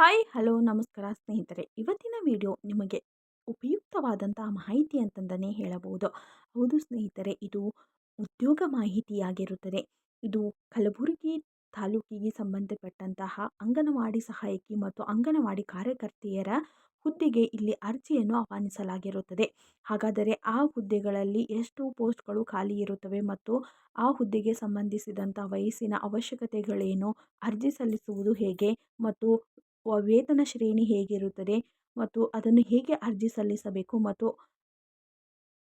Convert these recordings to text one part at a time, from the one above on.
Hi hello ನಮಸ್ಕಾರ ಸ್ನೇಹಿತರೆ. ಇವತ್ತಿನ ವಿಡಿಯೋ ನಿಮಗೆ ಉಪಯುಕ್ತವಾದಂತಹ ಮಾಹಿತಿ ಅಂತಂದನೇ ಹೇಳಬಹುದು. ಹೌದು ಸ್ನೇಹಿತರೆ, ಇದು ಉದ್ಯೋಗ ಮಾಹಿತಿಯಾಗಿರುತ್ತದೆ. ಇದು ಕಲಬುರಗಿ ತಾಲೂಕಿಗೆ ಸಂಬಂಧಪಟ್ಟಂತಹ ಅಂಗನವಾಡಿ ಸಹಾಯಕಿ ಮತ್ತು ಅಂಗನವಾಡಿ ಕಾರ್ಯಕರ್ತೆಯರ ಹುದ್ದೆಗೆ ಇಲ್ಲಿ ಅರ್ಜಿಯನ್ನು ಆಹ್ವಾನಿಸಲಾಗಿರುತ್ತದೆ. ಹಾಗಾದರೆ ಆ ಹುದ್ದೆಗಳಲ್ಲಿ ಎಷ್ಟು ಪೋಸ್ಟ್ಗಳು ಖಾಲಿ ಇರುತ್ತವೆ ಮತ್ತು ಆ ಹುದ್ದೆಗೆ ಸಂಬಂಧಿಸಿದಂಥ ವಯಸ್ಸಿನ ಅವಶ್ಯಕತೆಗಳೇನು, ಅರ್ಜಿ ಸಲ್ಲಿಸುವುದು ಹೇಗೆ ಮತ್ತು ವೇತನ ಶ್ರೇಣಿ ಹೇಗಿರುತ್ತದೆ ಮತ್ತು ಅದನ್ನು ಹೇಗೆ ಅರ್ಜಿ ಸಲ್ಲಿಸಬೇಕು ಮತ್ತು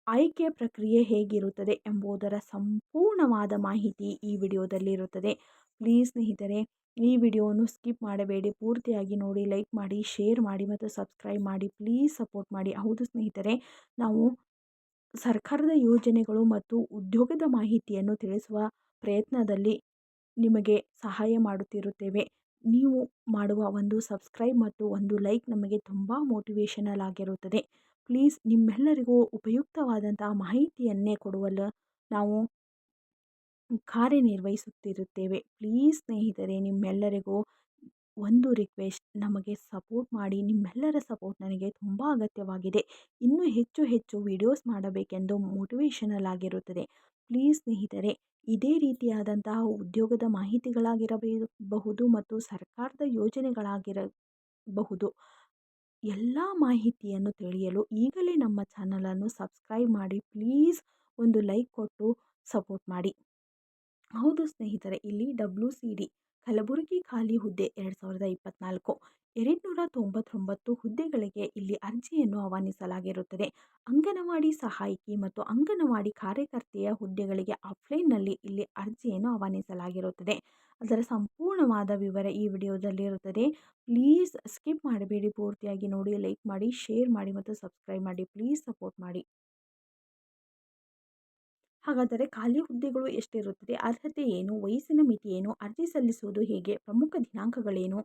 ಆಯ್ಕೆ ಪ್ರಕ್ರಿಯೆ ಹೇಗಿರುತ್ತದೆ ಎಂಬುದರ ಸಂಪೂರ್ಣವಾದ ಮಾಹಿತಿ ಈ ವಿಡಿಯೋದಲ್ಲಿರುತ್ತದೆ. ಪ್ಲೀಸ್ ಸ್ನೇಹಿತರೆ, ಈ ವಿಡಿಯೋವನ್ನು ಸ್ಕಿಪ್ ಮಾಡಬೇಡಿ, ಪೂರ್ತಿಯಾಗಿ ನೋಡಿ, ಲೈಕ್ ಮಾಡಿ, ಶೇರ್ ಮಾಡಿ ಮತ್ತು ಸಬ್ಸ್ಕ್ರೈಬ್ ಮಾಡಿ. ಪ್ಲೀಸ್ ಸಪೋರ್ಟ್ ಮಾಡಿ. ಹೌದು ಸ್ನೇಹಿತರೆ, ನಾವು ಸರ್ಕಾರದ ಯೋಜನೆಗಳು ಮತ್ತು ಉದ್ಯೋಗದ ಮಾಹಿತಿಯನ್ನು ತಿಳಿಸುವ ಪ್ರಯತ್ನದಲ್ಲಿ ನಿಮಗೆ ಸಹಾಯ ಮಾಡುತ್ತಿರುತ್ತೇವೆ. ನೀವು ಮಾಡುವ ಒಂದು ಸಬ್ಸ್ಕ್ರೈಬ್ ಮತ್ತು ಒಂದು ಲೈಕ್ ನಮಗೆ ತುಂಬ ಮೋಟಿವೇಶನಲ್ ಆಗಿರುತ್ತದೆ. ಪ್ಲೀಸ್ ನಿಮ್ಮೆಲ್ಲರಿಗೂ ಉಪಯುಕ್ತವಾದಂತಹ ಮಾಹಿತಿಯನ್ನೇ ಕೊಡುವಲ್ಲಿ ನಾವು ಕಾರ್ಯನಿರ್ವಹಿಸುತ್ತಿರುತ್ತೇವೆ. ಪ್ಲೀಸ್ ಸ್ನೇಹಿತರೆ, ನಿಮ್ಮೆಲ್ಲರಿಗೂ ಒಂದು ರಿಕ್ವೆಸ್ಟ್, ನಮಗೆ ಸಪೋರ್ಟ್ ಮಾಡಿ. ನಿಮ್ಮೆಲ್ಲರ ಸಪೋರ್ಟ್ ನನಗೆ ತುಂಬ ಅಗತ್ಯವಾಗಿದೆ. ಇನ್ನೂ ಹೆಚ್ಚು ಹೆಚ್ಚು ವಿಡಿಯೋಸ್ ಮಾಡಬೇಕೆಂದು ಮೋಟಿವೇಶನಲ್ ಆಗಿರುತ್ತದೆ. ಪ್ಲೀಸ್ ಸ್ನೇಹಿತರೆ, ಇದೇ ರೀತಿಯಾದಂತಹ ಉದ್ಯೋಗದ ಮಾಹಿತಿಗಳಾಗಿರಬಹುದು ಮತ್ತು ಸರ್ಕಾರದ ಯೋಜನೆಗಳಾಗಿರಬಹುದು, ಎಲ್ಲ ಮಾಹಿತಿಯನ್ನು ತಿಳಿಯಲು ಈಗಲೇ ನಮ್ಮ ಚಾನಲನ್ನು ಸಬ್ಸ್ಕ್ರೈಬ್ ಮಾಡಿ. ಪ್ಲೀಸ್ ಒಂದು ಲೈಕ್ ಕೊಟ್ಟು ಸಪೋರ್ಟ್ ಮಾಡಿ. ಹೌದು ಸ್ನೇಹಿತರೆ, ಇಲ್ಲಿ WCD ಕಲಬುರಗಿ ಖಾಲಿ ಹುದ್ದೆ 2024 299 ಹುದ್ದೆಗಳಿಗೆ ಇಲ್ಲಿ ಅರ್ಜಿಯನ್ನು ಆಹ್ವಾನಿಸಲಾಗಿರುತ್ತದೆ. ಅಂಗನವಾಡಿ ಸಹಾಯಕಿ ಮತ್ತು ಅಂಗನವಾಡಿ ಕಾರ್ಯಕರ್ತೆಯ ಹುದ್ದೆಗಳಿಗೆ ಆಫ್ಲೈನ್ನಲ್ಲಿ ಇಲ್ಲಿ ಅರ್ಜಿಯನ್ನು ಆಹ್ವಾನಿಸಲಾಗಿರುತ್ತದೆ. ಅದರ ಸಂಪೂರ್ಣವಾದ ವಿವರ ಈ ವಿಡಿಯೋದಲ್ಲಿರುತ್ತದೆ. ಪ್ಲೀಸ್ ಸ್ಕಿಪ್ ಮಾಡಬೇಡಿ, ಪೂರ್ತಿಯಾಗಿ ನೋಡಿ, ಲೈಕ್ ಮಾಡಿ, ಶೇರ್ ಮಾಡಿ ಮತ್ತು ಸಬ್ಸ್ಕ್ರೈಬ್ ಮಾಡಿ. ಪ್ಲೀಸ್ ಸಪೋರ್ಟ್ ಮಾಡಿ. ಹಾಗಾದರೆ ಖಾಲಿ ಹುದ್ದೆಗಳು ಎಷ್ಟಿರುತ್ತದೆ, ಅರ್ಹತೆ ಏನು, ವಯಸ್ಸಿನ ಮಿತಿ ಏನು, ಅರ್ಜಿ ಸಲ್ಲಿಸುವುದು ಹೇಗೆ, ಪ್ರಮುಖ ದಿನಾಂಕಗಳೇನು,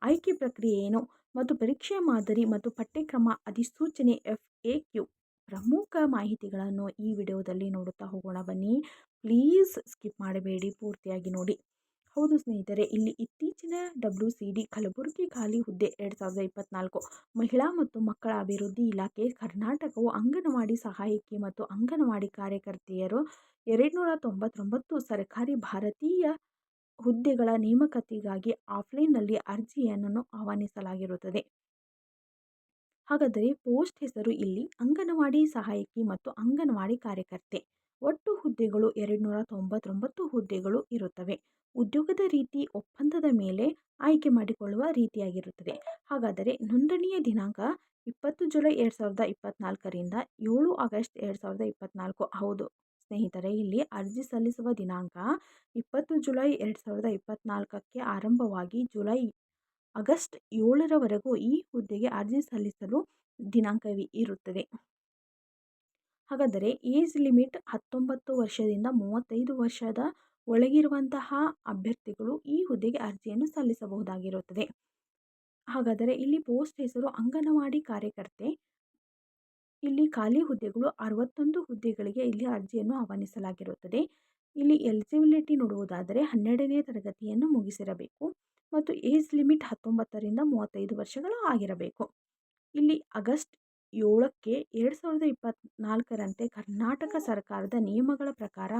ಆಯ್ಕೆ ಪ್ರಕ್ರಿಯೆ ಏನು ಮತ್ತು ಪರೀಕ್ಷೆಯ ಮಾದರಿ ಮತ್ತು ಪಠ್ಯಕ್ರಮ ಅಧಿಸೂಚನೆ FAQ ಪ್ರಮುಖ ಮಾಹಿತಿಗಳನ್ನು ಈ ವಿಡಿಯೋದಲ್ಲಿ ನೋಡುತ್ತಾ ಹೋಗೋಣ ಬನ್ನಿ. ಪ್ಲೀಸ್ ಸ್ಕಿಪ್ ಮಾಡಬೇಡಿ, ಪೂರ್ತಿಯಾಗಿ ನೋಡಿ. ಹೌದು ಸ್ನೇಹಿತರೆ, ಇಲ್ಲಿ ಇತ್ತೀಚಿನ WCD ಕಲಬುರಗಿ ಖಾಲಿ ಹುದ್ದೆ 2024 ಮಹಿಳಾ ಮತ್ತು ಮಕ್ಕಳ ಅಭಿವೃದ್ಧಿ ಇಲಾಖೆ ಕರ್ನಾಟಕವು ಅಂಗನವಾಡಿ ಸಹಾಯಕಿ ಮತ್ತು ಅಂಗನವಾಡಿ ಕಾರ್ಯಕರ್ತೆಯರು 299 ಸರ್ಕಾರಿ ಭಾರತೀಯ ಹುದ್ದೆಗಳ ನೇಮಕಾತಿಗಾಗಿ ಆಫ್ಲೈನ್ನಲ್ಲಿ ಅರ್ಜಿಯನ್ನು ಆಹ್ವಾನಿಸಲಾಗಿರುತ್ತದೆ. ಹಾಗಾದರೆ ಪೋಸ್ಟ್ ಹೆಸರು ಇಲ್ಲಿ ಅಂಗನವಾಡಿ ಸಹಾಯಕಿ ಮತ್ತು ಅಂಗನವಾಡಿ ಕಾರ್ಯಕರ್ತೆ. ಒಟ್ಟು ಹುದ್ದೆಗಳು 299 ಹುದ್ದೆಗಳು ಇರುತ್ತವೆ. ಉದ್ಯೋಗದ ರೀತಿ ಒಪ್ಪಂದದ ಮೇಲೆ ಆಯ್ಕೆ ಮಾಡಿಕೊಳ್ಳುವ ರೀತಿಯಾಗಿರುತ್ತದೆ. ಹಾಗಾದರೆ ನೋಂದಣಿಯ ದಿನಾಂಕ 20 ಜುಲೈ 2024ರಿಂದ 7 ಆಗಸ್ಟ್ 2024. ಹೌದು ಸ್ನೇಹಿತರೆ, ಇಲ್ಲಿ ಅರ್ಜಿ ಸಲ್ಲಿಸುವ ದಿನಾಂಕ 20 ಜುಲೈ 2024ಕ್ಕೆ ಆರಂಭವಾಗಿ ಆಗಸ್ಟ್ 7ರವರೆಗೂ ಈ ಹುದ್ದೆಗೆ ಅರ್ಜಿ ಸಲ್ಲಿಸಲು ದಿನಾಂಕವಿರುತ್ತದೆ. ಹಾಗಾದರೆ ಏಜ್ ಲಿಮಿಟ್ 19 ವರ್ಷದಿಂದ 35 ವರ್ಷದ ಒಳಗಿರುವಂತಹ ಅಭ್ಯರ್ಥಿಗಳು ಈ ಹುದ್ದೆಗೆ ಅರ್ಜಿಯನ್ನು ಸಲ್ಲಿಸಬಹುದಾಗಿರುತ್ತದೆ. ಹಾಗಾದರೆ ಇಲ್ಲಿ ಪೋಸ್ಟ್ ಹೆಸರು ಅಂಗನವಾಡಿ ಕಾರ್ಯಕರ್ತೆ. ಇಲ್ಲಿ ಖಾಲಿ ಹುದ್ದೆಗಳು 61 ಹುದ್ದೆಗಳಿಗೆ ಇಲ್ಲಿ ಅರ್ಜಿಯನ್ನು ಆಹ್ವಾನಿಸಲಾಗಿರುತ್ತದೆ. ಇಲ್ಲಿ ಎಲಿಜಿಬಿಲಿಟಿ ನೋಡುವುದಾದರೆ 12ನೇ ತರಗತಿಯನ್ನು ಮುಗಿಸಿರಬೇಕು ಮತ್ತು ಏಜ್ ಲಿಮಿಟ್ 19ರಿಂದ 35 ವರ್ಷಗಳು ಆಗಿರಬೇಕು. ಇಲ್ಲಿ ಆಗಸ್ಟ್ 7ಕ್ಕೆ 2024ರಂತೆ ಕರ್ನಾಟಕ ಸರ್ಕಾರದ ನಿಯಮಗಳ ಪ್ರಕಾರ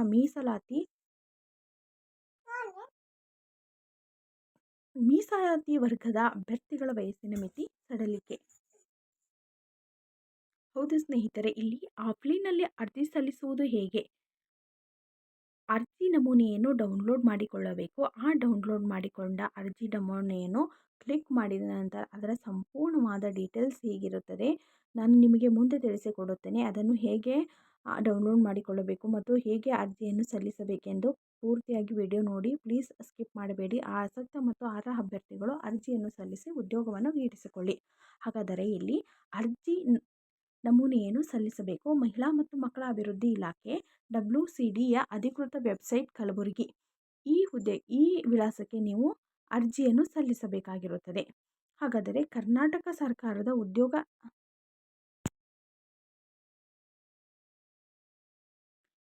ಮೀಸಲಾತಿ ವರ್ಗದ ಅಭ್ಯರ್ಥಿಗಳ ವಯಸ್ಸಿನ ಮಿತಿ ಸಡಿಲಿಕೆ. ಹೌದು ಸ್ನೇಹಿತರೆ, ಇಲ್ಲಿ ಆಫ್ಲೈನ್ನಲ್ಲಿ ಅರ್ಜಿ ಸಲ್ಲಿಸುವುದು ಹೇಗೆ, ಅರ್ಜಿ ನಮೂನೆಯನ್ನು ಡೌನ್ಲೋಡ್ ಮಾಡಿಕೊಳ್ಳಬೇಕು. ಆ ಡೌನ್ಲೋಡ್ ಮಾಡಿಕೊಂಡ ಅರ್ಜಿ ನಮೂನೆಯನ್ನು ಕ್ಲಿಕ್ ಮಾಡಿದ ನಂತರ ಅದರ ಸಂಪೂರ್ಣವಾದ ಡೀಟೇಲ್ಸ್ ಹೇಗಿರುತ್ತದೆ ನಾನು ನಿಮಗೆ ಮುಂದೆ ತಿಳಿಸಿಕೊಡುತ್ತೇನೆ. ಅದನ್ನು ಹೇಗೆ ಡೌನ್ಲೋಡ್ ಮಾಡಿಕೊಳ್ಳಬೇಕು ಮತ್ತು ಹೇಗೆ ಅರ್ಜಿಯನ್ನು ಸಲ್ಲಿಸಬೇಕೆಂದು ಪೂರ್ತಿಯಾಗಿ ವಿಡಿಯೋ ನೋಡಿ. ಪ್ಲೀಸ್ ಸ್ಕಿಪ್ ಮಾಡಬೇಡಿ. ಆಸಕ್ತ ಮತ್ತು ಅರ್ಹ ಅಭ್ಯರ್ಥಿಗಳು ಅರ್ಜಿಯನ್ನು ಸಲ್ಲಿಸಿ ಉದ್ಯೋಗವನ್ನು ಗೀಡಿಸಿಕೊಳ್ಳಿ. ಹಾಗಾದರೆ ಇಲ್ಲಿ ಅರ್ಜಿ ನಮೂನೆಯನ್ನು ಸಲ್ಲಿಸಬೇಕು. ಮಹಿಳಾ ಮತ್ತು ಮಕ್ಕಳ ಅಭಿವೃದ್ಧಿ ಇಲಾಖೆ WCDಯ ಅಧಿಕೃತ ವೆಬ್ಸೈಟ್ ಕಲಬುರಗಿ. ಈ ವಿಳಾಸಕ್ಕೆ ನೀವು ಅರ್ಜಿಯನ್ನು ಸಲ್ಲಿಸಬೇಕಾಗಿರುತ್ತದೆ. ಹಾಗಾದರೆ ಕರ್ನಾಟಕ ಸರ್ಕಾರದ ಉದ್ಯೋಗ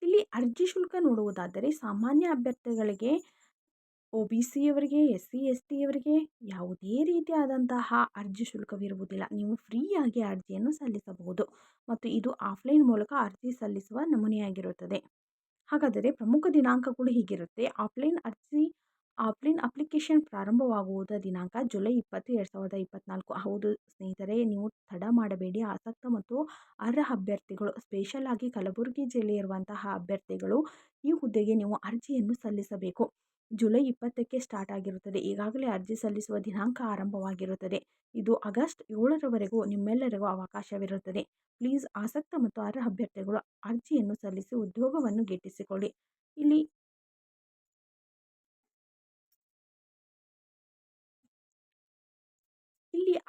ಇಲ್ಲಿ ಅರ್ಜಿ ಶುಲ್ಕ ನೋಡುವುದಾದರೆ ಸಾಮಾನ್ಯ ಅಭ್ಯರ್ಥಿಗಳಿಗೆ OBCಯವರಿಗೆ, SC, STಯವರಿಗೆ ಯಾವುದೇ ರೀತಿಯಾದಂತಹ ಅರ್ಜಿ ಶುಲ್ಕವಿರುವುದಿಲ್ಲ. ನೀವು ಫ್ರೀಯಾಗಿ ಅರ್ಜಿಯನ್ನು ಸಲ್ಲಿಸಬಹುದು ಮತ್ತು ಇದು ಆಫ್ಲೈನ್ ಮೂಲಕ ಅರ್ಜಿ ಸಲ್ಲಿಸುವ ನಮೂನೆಯಾಗಿರುತ್ತದೆ. ಹಾಗಾದರೆ ಪ್ರಮುಖ ದಿನಾಂಕಗಳು ಹೀಗಿರುತ್ತೆ. ಆಫ್ಲೈನ್ ಅಪ್ಲಿಕೇಶನ್ ಪ್ರಾರಂಭವಾಗುವುದ ದಿನಾಂಕ ಜುಲೈ 20, 2024. ಹೌದು ಸ್ನೇಹಿತರೆ, ನೀವು ತಡ ಮಾಡಬೇಡಿ. ಆಸಕ್ತ ಮತ್ತು ಅರ್ಹ ಅಭ್ಯರ್ಥಿಗಳು, ಸ್ಪೆಷಲ್ ಆಗಿ ಕಲಬುರಗಿ ಜಿಲ್ಲೆಯಿರುವಂತಹ ಅಭ್ಯರ್ಥಿಗಳು ಈ ಹುದ್ದೆಗೆ ನೀವು ಅರ್ಜಿಯನ್ನು ಸಲ್ಲಿಸಬೇಕು. ಜುಲೈ 20ಕ್ಕೆ ಸ್ಟಾರ್ಟ್ ಆಗಿರುತ್ತದೆ. ಈಗಾಗಲೇ ಅರ್ಜಿ ಸಲ್ಲಿಸುವ ದಿನಾಂಕ ಆರಂಭವಾಗಿರುತ್ತದೆ. ಇದು ಆಗಸ್ಟ್ 7ರವರೆಗೂ ನಿಮ್ಮೆಲ್ಲರಿಗೂ ಅವಕಾಶವಿರುತ್ತದೆ. ಪ್ಲೀಸ್ ಆಸಕ್ತ ಮತ್ತು ಅರ್ಹ ಅಭ್ಯರ್ಥಿಗಳು ಅರ್ಜಿಯನ್ನು ಸಲ್ಲಿಸಿ ಉದ್ಯೋಗವನ್ನು ಗಿಟ್ಟಿಸಿಕೊಳ್ಳಿ. ಇಲ್ಲಿ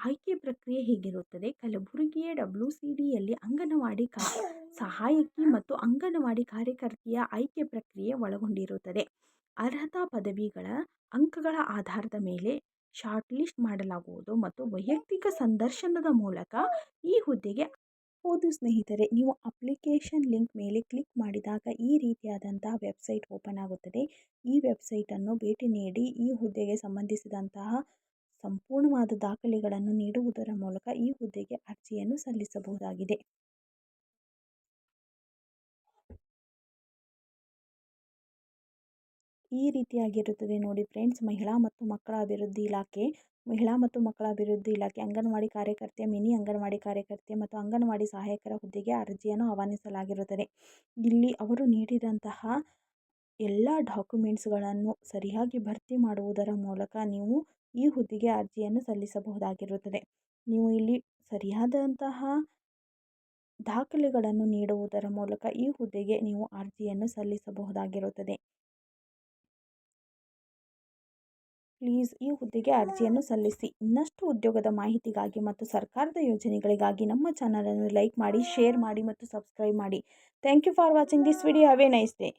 ಆಯ್ಕೆ ಪ್ರಕ್ರಿಯೆ ಹೀಗಿರುತ್ತದೆ. ಕಲಬುರಗಿಯ WCDಯಲ್ಲಿ ಅಂಗನವಾಡಿ ಸಹಾಯಕಿ ಮತ್ತು ಅಂಗನವಾಡಿ ಕಾರ್ಯಕರ್ತೆಯ ಆಯ್ಕೆ ಪ್ರಕ್ರಿಯೆ ಒಳಗೊಂಡಿರುತ್ತದೆ. ಅರ್ಹತಾ ಪದವಿಗಳ ಅಂಕಗಳ ಆಧಾರದ ಮೇಲೆ ಶಾರ್ಟ್ ಲಿಸ್ಟ್ ಮಾಡಲಾಗುವುದು ಮತ್ತು ವೈಯಕ್ತಿಕ ಸಂದರ್ಶನದ ಮೂಲಕ ಈ ಹುದ್ದೆಗೆ. ಹೌದು ಸ್ನೇಹಿತರೆ, ನೀವು ಅಪ್ಲಿಕೇಶನ್ ಲಿಂಕ್ ಮೇಲೆ ಕ್ಲಿಕ್ ಮಾಡಿದಾಗ ಈ ರೀತಿಯಾದಂತಹ ವೆಬ್ಸೈಟ್ ಓಪನ್ ಆಗುತ್ತದೆ. ಈ ವೆಬ್ಸೈಟನ್ನು ಭೇಟಿ ನೀಡಿ ಈ ಹುದ್ದೆಗೆ ಸಂಬಂಧಿಸಿದಂತಹ ಸಂಪೂರ್ಣವಾದ ದಾಖಲೆಗಳನ್ನು ನೀಡುವುದರ ಮೂಲಕ ಈ ಹುದ್ದೆಗೆ ಅರ್ಜಿಯನ್ನು ಸಲ್ಲಿಸಬಹುದಾಗಿದೆ. ಈ ರೀತಿಯಾಗಿರುತ್ತದೆ ನೋಡಿ ಫ್ರೆಂಡ್ಸ್. ಮಹಿಳಾ ಮತ್ತು ಮಕ್ಕಳ ಅಭಿವೃದ್ಧಿ ಇಲಾಖೆ ಅಂಗನವಾಡಿ ಕಾರ್ಯಕರ್ತೆ, ಮಿನಿ ಅಂಗನವಾಡಿ ಕಾರ್ಯಕರ್ತೆ ಮತ್ತು ಅಂಗನವಾಡಿ ಸಹಾಯಕರ ಹುದ್ದೆಗೆ ಅರ್ಜಿಯನ್ನು ಆಹ್ವಾನಿಸಲಾಗಿರುತ್ತದೆ. ಇಲ್ಲಿ ಅವರು ನೀಡಿದಂತಹ ಎಲ್ಲ ಡಾಕ್ಯುಮೆಂಟ್ಸ್ಗಳನ್ನು ಸರಿಯಾಗಿ ಭರ್ತಿ ಮಾಡುವುದರ ಮೂಲಕ ನೀವು ಈ ಹುದ್ದೆಗೆ ಅರ್ಜಿಯನ್ನು ಸಲ್ಲಿಸಬಹುದಾಗಿರುತ್ತದೆ. ನೀವು ಇಲ್ಲಿ ಸರಿಯಾದಂತಹ ದಾಖಲೆಗಳನ್ನು ನೀಡುವುದರ ಮೂಲಕ ಈ ಹುದ್ದೆಗೆ ನೀವು ಅರ್ಜಿಯನ್ನು ಸಲ್ಲಿಸಬಹುದಾಗಿರುತ್ತದೆ. ಪ್ಲೀಸ್ ಈ ಹುದ್ದೆಗೆ ಅರ್ಜಿಯನ್ನು ಸಲ್ಲಿಸಿ. ಇನ್ನಷ್ಟು ಉದ್ಯೋಗದ ಮಾಹಿತಿಗಾಗಿ ಮತ್ತು ಸರ್ಕಾರದ ಯೋಜನೆಗಳಿಗಾಗಿ ನಮ್ಮ ಚಾನಲನ್ನು ಲೈಕ್ ಮಾಡಿ, ಶೇರ್ ಮಾಡಿ ಮತ್ತು ಸಬ್ಸ್ಕ್ರೈಬ್ ಮಾಡಿ. Thank you for watching this video. Have a nice day.